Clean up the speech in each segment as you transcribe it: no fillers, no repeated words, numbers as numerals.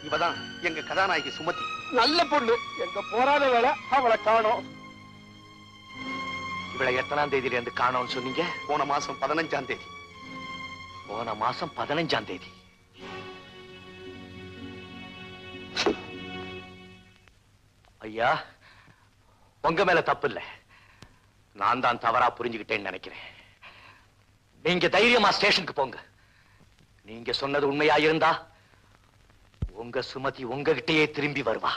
இவதான் எங்க கதாநாயகி சுமதி. நல்ல பொண்ணு. எங்க போராத வேலை அவளை காணோம். இவளை எத்தனாம் தேதியில இருந்து காணோம்னு சொன்னீங்க? போன மாசம் 15ஆம் தேதி. போன மாசம் 15ஆம் தேதி. ஐயா, உங்க மேல தப்பு இல்ல. நான் தான் தவறா புரிஞ்சுக்கிட்டேன்னு நினைக்கிறேன். நீங்க தைரியமா ஸ்டேஷனுக்கு போங்க. நீங்க சொன்னது உண்மையா இருந்தா உங்க சுமதி உங்ககிட்டயே திரும்பி வருவா.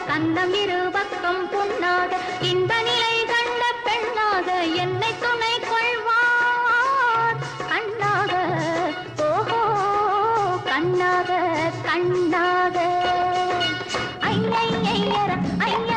கண்ணம் இரு பக்கம் புண்ணாக இன்ப நிலை கண்ட பெண்ணாக என்னை துணை கொள்வார் கண்ணாக ஓஹோ கண்ணாக கண்ணாக ஐயையர ஐய